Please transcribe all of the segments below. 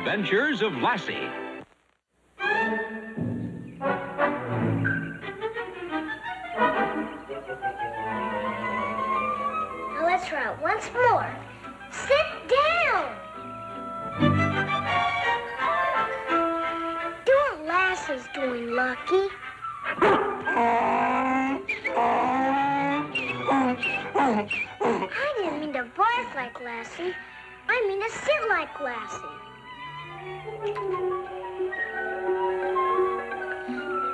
adventures of Lassie. Now let's try it once more. Sit down. Do what Lassie's doing, Lucky. I didn't mean to bark like Lassie. I mean to sit like Lassie.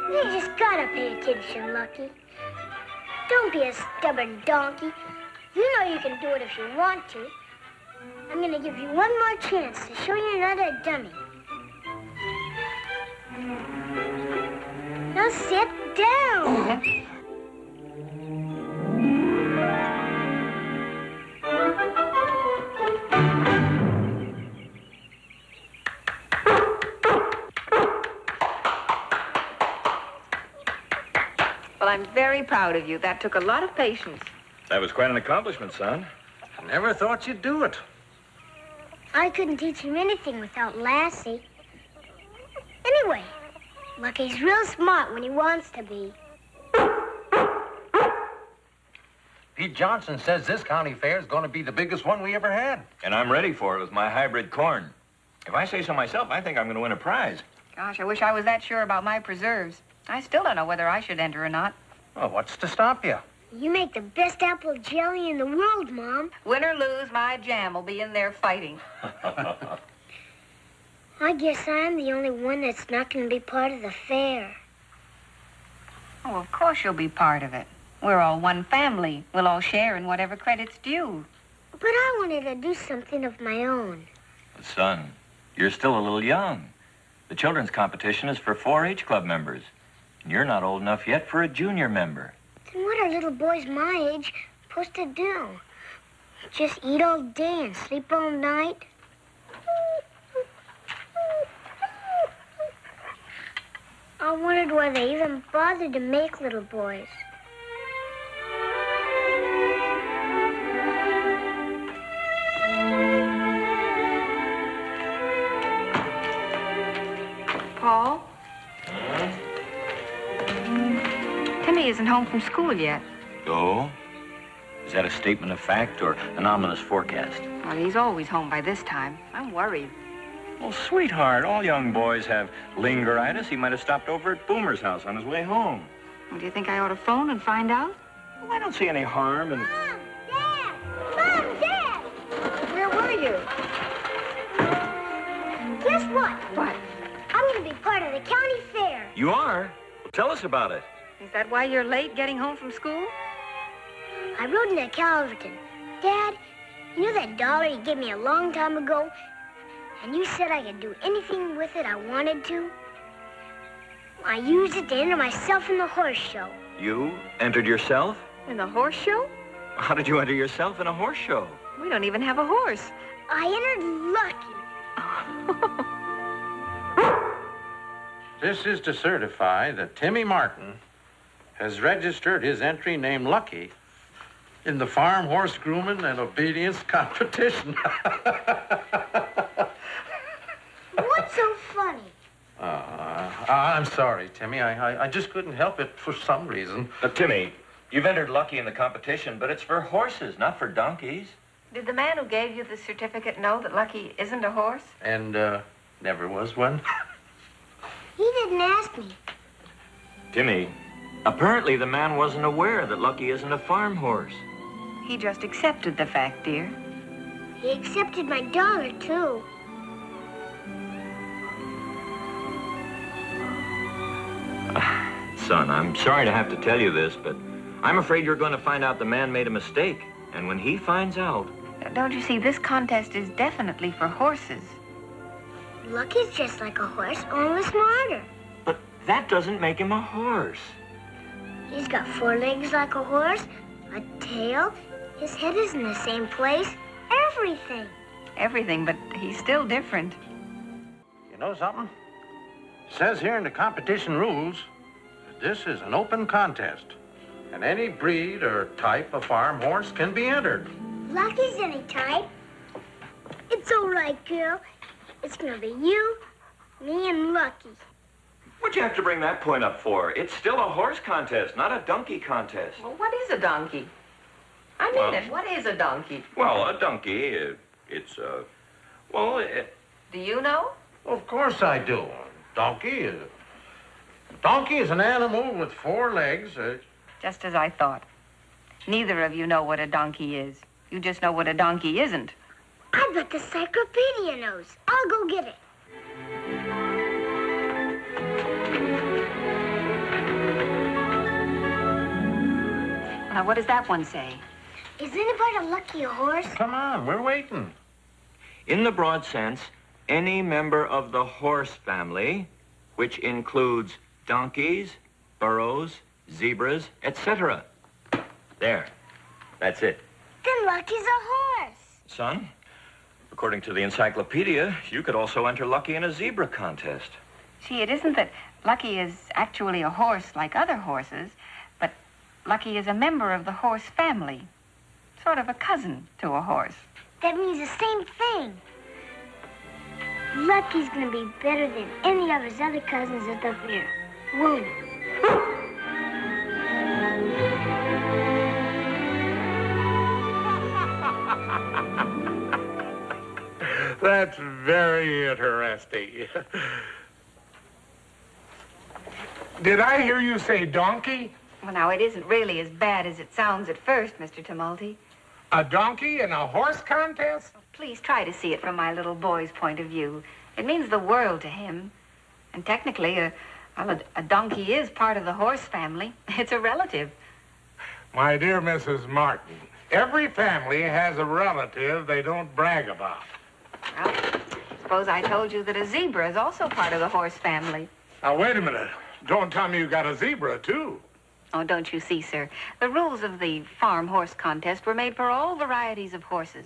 You just gotta pay attention, Lucky. Don't be a stubborn donkey. You know you can do it if you want to. I'm gonna give you one more chance to show you're not a dummy. Now sit down. Well, I'm very proud of you. That took a lot of patience. That was quite an accomplishment, son. I never thought you'd do it. I couldn't teach him anything without Lassie. Anyway, Lucky's real smart when he wants to be. Pete Johnson says this county fair is going to be the biggest one we ever had. And I'm ready for it with my hybrid corn. If I say so myself, I think I'm going to win a prize. Gosh, I wish I was that sure about my preserves. I still don't know whether I should enter or not. Well, what's to stop you? You make the best apple jelly in the world, Mom. Win or lose, my jam will be in there fighting. I guess I'm the only one that's not going to be part of the fair. Oh, of course you'll be part of it. We're all one family. We'll all share in whatever credit's due. But I wanted to do something of my own. Son, you're still a little young. The children's competition is for 4-H club members. And you're not old enough yet for a junior member. Then what are little boys my age supposed to do? Just eat all day and sleep all night? I wondered why they even bothered to make little boys. Paul? Timmy isn't home from school yet. Oh? Is that a statement of fact or an ominous forecast? Well, he's always home by this time. I'm worried. Well, sweetheart, all young boys have lingeritis. He might have stopped over at Boomer's house on his way home. Well, do you think I ought to phone and find out? Well, I don't see any harm in... Mom! Dad! Mom! Dad! Where were you? Guess what? What? I'm going to be part of the county fair. You are? Well, tell us about it. Is that why you're late getting home from school? I rode into Calverton. Dad, you know that dollar you gave me a long time ago? And you said I could do anything with it I wanted to? I used it to enter myself in the horse show. You entered yourself? In the horse show? How did you enter yourself in a horse show? We don't even have a horse. I entered Lucky. This is to certify that Timmy Martin has registered his entry named Lucky in the farm horse grooming and obedience competition. What's so funny? I'm sorry, Timmy. I just couldn't help it for some reason. Timmy, you've entered Lucky in the competition, but it's for horses, not for donkeys. Did the man who gave you the certificate know that Lucky isn't a horse? And, never was one. He didn't ask me. Timmy, apparently the man wasn't aware that Lucky isn't a farm horse. He just accepted the fact, dear. He accepted my dollar, too. Son, I'm sorry to have to tell you this, but I'm afraid you're going to find out the man made a mistake. And when he finds out... Don't you see, this contest is definitely for horses. Lucky's just like a horse, only smarter. But that doesn't make him a horse. He's got 4 legs like a horse, a tail, his head is in the same place, everything. Everything, but he's still different. You know something? It says here in the competition rules that this is an open contest, and any breed or type of farm horse can be entered. Lucky's any type. It's all right, girl. It's gonna be you, me, and Lucky. What'd you have to bring that point up for? It's still a horse contest, not a donkey contest. Well, what is a donkey? I mean it. What is a donkey? Well, a donkey, it's well, Do you know? Of course I do. Donkey is an animal with 4 legs. Just as I thought. Neither of you know what a donkey is. You just know what a donkey isn't. I bet the encyclopedia knows. I'll go get it. Now, what does that one say? Is anybody lucky a horse? Come on, we're waiting. in the broad sense, any member of the horse family, which includes donkeys, burros, zebras, etc. There. That's it. Then Lucky's a horse. Son, according to the encyclopedia, you could also enter Lucky in a zebra contest. See, it isn't that Lucky is actually a horse like other horses, but Lucky is a member of the horse family. Sort of a cousin to a horse. That means the same thing. Lucky's gonna be better than any of his other cousins at the fair, won't he? That's very interesting. Did I hear you say donkey? Well, now, it isn't really as bad as it sounds at first, Mr. Tumulty. A donkey in a horse contest? Please try to see it from my little boy's point of view. It means the world to him. And technically, a donkey is part of the horse family. It's a relative. My dear Mrs. Martin, every family has a relative they don't brag about. Well, suppose I told you that a zebra is also part of the horse family. Now, wait a minute. Don't tell me you got a zebra, too. Oh, don't you see, sir? The rules of the farm horse contest were made for all varieties of horses.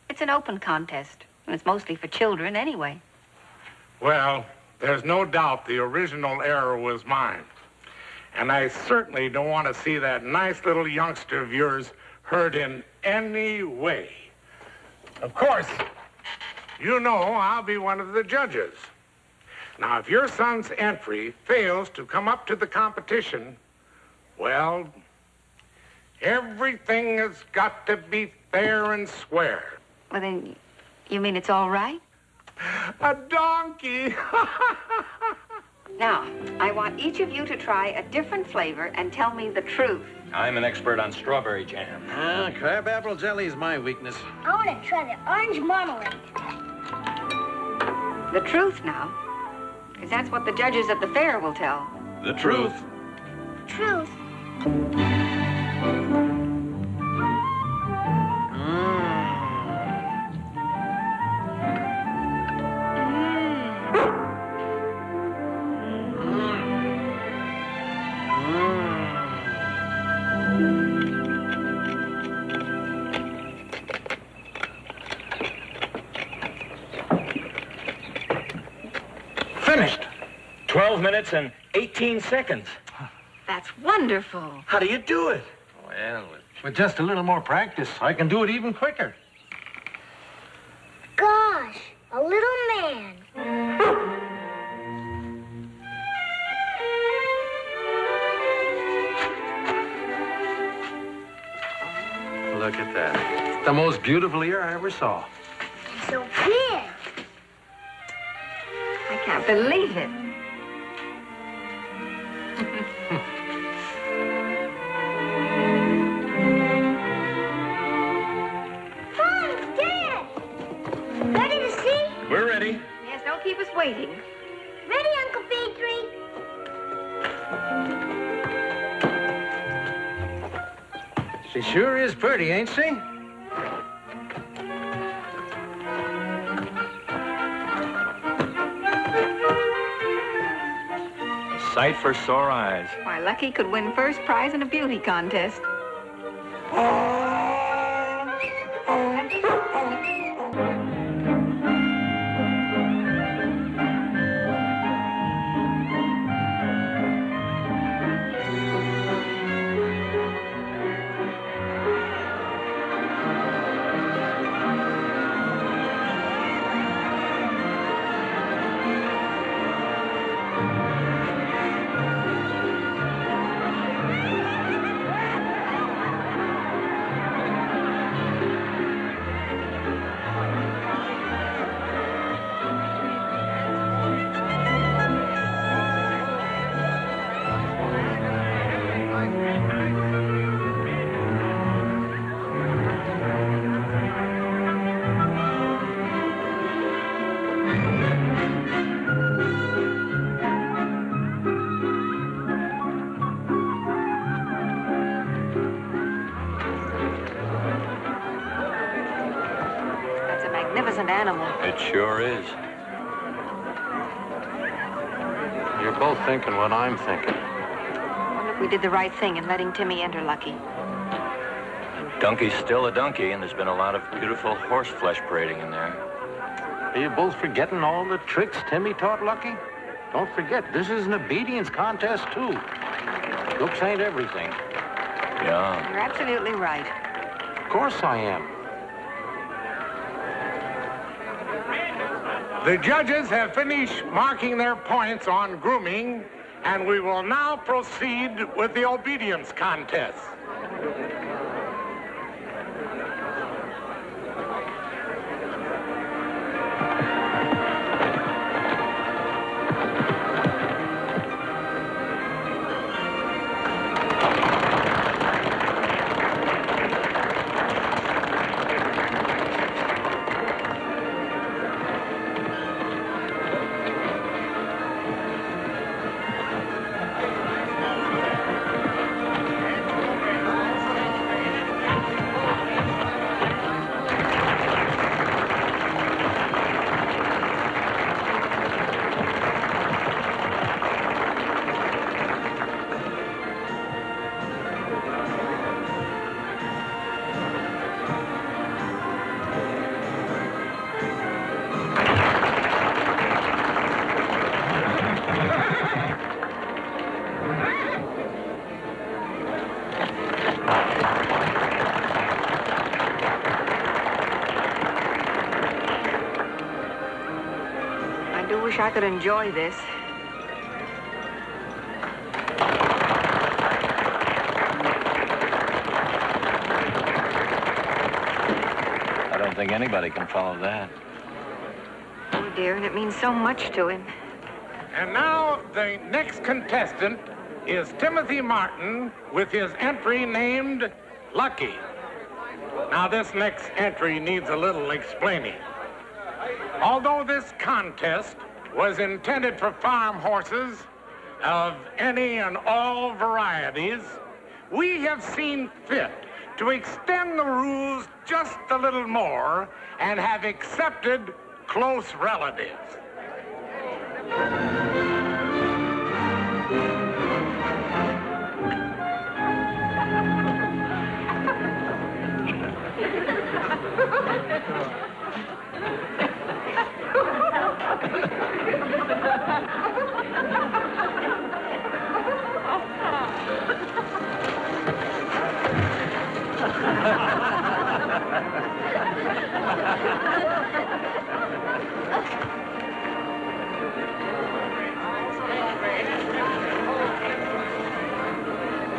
It's an open contest, and it's mostly for children anyway. Well, there's no doubt the original error was mine. And I certainly don't want to see that nice little youngster of yours hurt in any way. Of course, you know I'll be one of the judges. Now, if your son's entry fails to come up to the competition, well, everything has got to be fair and square. Well, then, you mean it's all right? A donkey! Now, I want each of you to try a different flavor and tell me the truth. I'm an expert on strawberry jam. Crabapple jelly is my weakness. I want to try the orange marmalade. The truth now, because that's what the judges at the fair will tell. The truth. Truth. Finished. 12 minutes and 18 seconds. That's wonderful. How do you do it? Well, with just a little more practice, I can do it even quicker. Gosh, a little man. Look at that. It's the most beautiful ear I ever saw. So big. I can't believe it. Mom, Dad. Ready to see? We're ready. Yes, don't keep us waiting. Ready, Uncle Petrie? She sure is pretty, ain't she? Sight for sore eyes. Why, Lucky could win first prize in a beauty contest. magnificent animal. It sure is. You're both thinking what I'm thinking. I wonder if we did the right thing in letting Timmy enter, Lucky. Donkey's still a donkey, and there's been a lot of beautiful horse flesh parading in there. Are you both forgetting all the tricks Timmy taught Lucky? Don't forget, this is an obedience contest, too. Looks ain't everything. Yeah. You're absolutely right. Of course I am. The judges have finished marking their points on grooming, and we will now proceed with the obedience contest. I wish I could enjoy this. I don't think anybody can follow that. Oh, dear, and it means so much to him. And now the next contestant is Timothy Martin with his entry named Lucky. Now this next entry needs a little explaining. Although this contest was intended for farm horses of any and all varieties, we have seen fit to extend the rules just a little more and have accepted close relatives.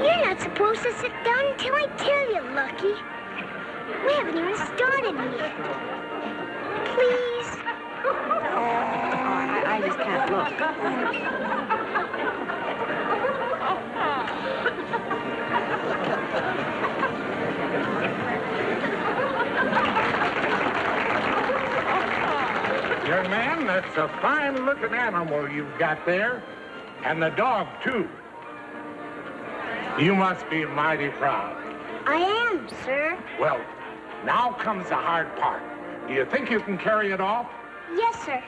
You're not supposed to sit down until I tell you, Lucky. We haven't even started yet. Please. I just can't look. Young man, that's a fine-looking animal you've got there. And the dog, too. You must be mighty proud. I am, sir. Well, now comes the hard part. Do you think you can carry it off? Yes, sir.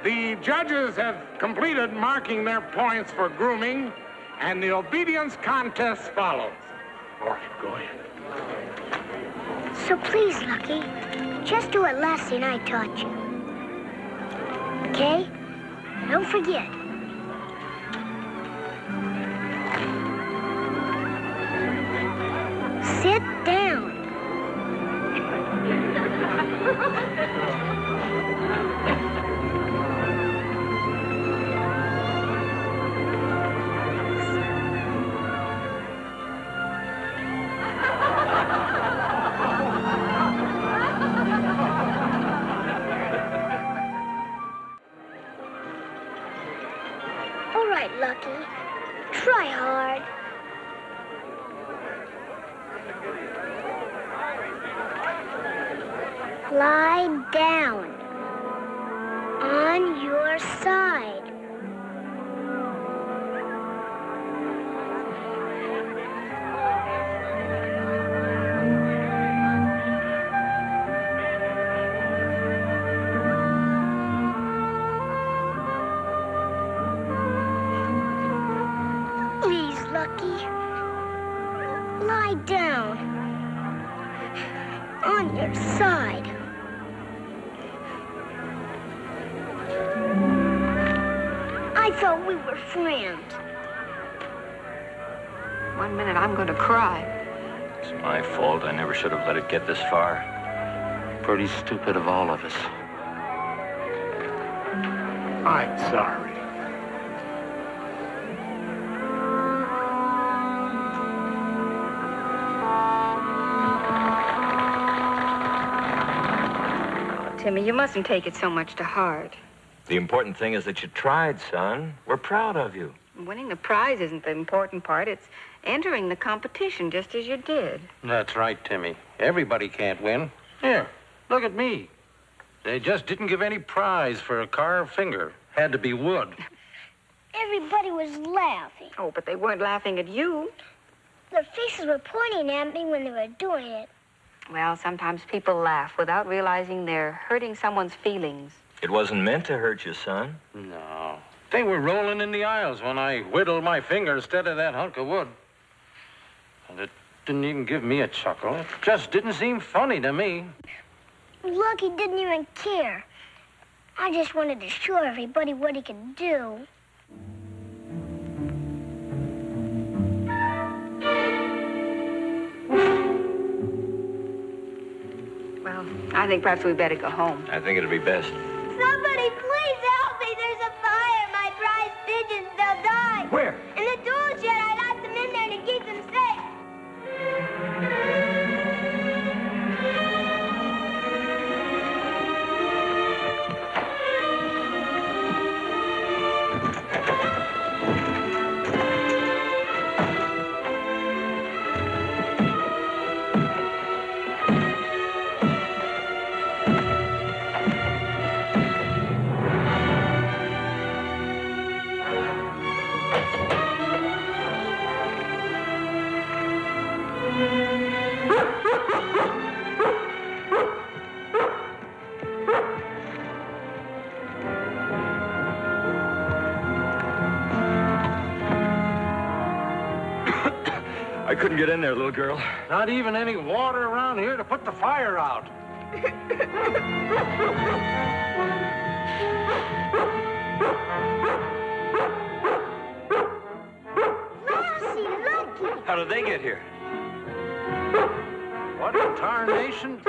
The judges have completed marking their points for grooming, and the obedience contest follows. All right, go ahead. So please, Lucky, just do what Lassie and I taught you. Okay? Don't forget. Sit down. All right, Lucky. Try hard. Lie down on your side. Lie down. On your side. I thought we were friends. 1 minute, I'm going to cry. It's my fault. I never should have let it get this far. Pretty stupid of all of us. I'm sorry. Timmy, you mustn't take it so much to heart. The important thing is that you tried, son. We're proud of you. Winning the prize isn't the important part. It's entering the competition just as you did. That's right, Timmy. Everybody can't win. Here, look at me. They just didn't give any prize for a carved finger. Had to be wood. Everybody was laughing. Oh, but they weren't laughing at you. Their faces were pointing at me when they were doing it. Well, sometimes people laugh without realizing they're hurting someone's feelings. It wasn't meant to hurt you, son. No. They were rolling in the aisles when I whittled my finger instead of that hunk of wood. And it didn't even give me a chuckle. It just didn't seem funny to me. Lucky didn't even care. I just wanted to show everybody what he could do. Well, I think perhaps we better go home. I think it'll be best. Somebody please help me. There's a fire. My prize pigeons, they'll die. Where? In the tool shed. I locked them in there to keep them safe. I couldn't get in there, little girl. Not even any water around here to put the fire out. Lassie, Lucky. How did they get here? What in tarnation?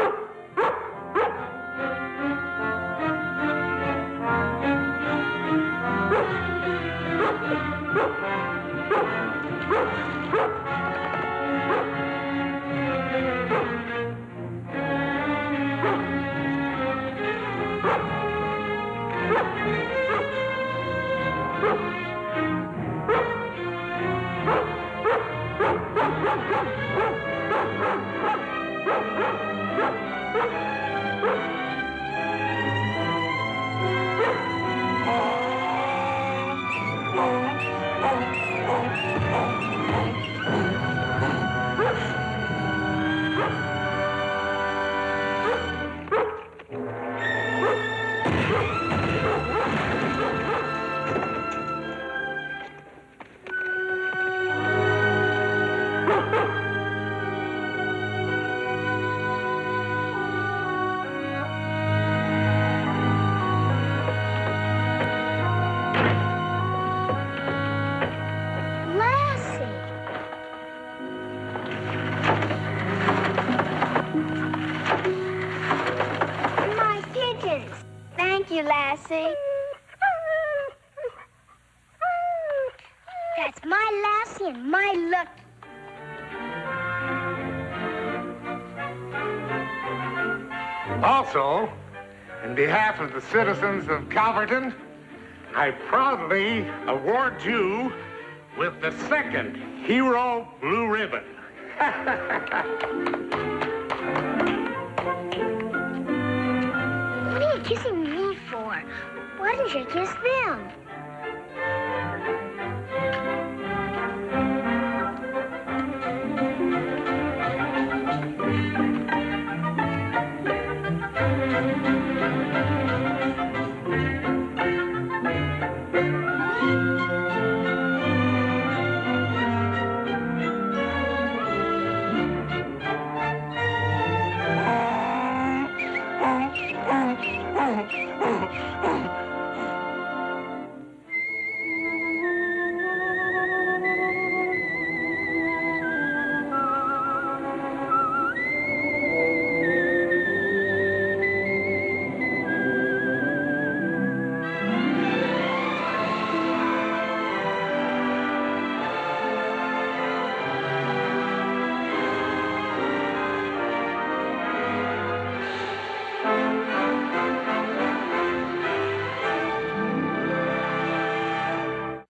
Thank you, Lassie. That's my Lassie and my Lucky. Also, in behalf of the citizens of Calverton, I proudly award you with the second Hero Blue Ribbon. What are you kissing me for? Why didn't you kiss them?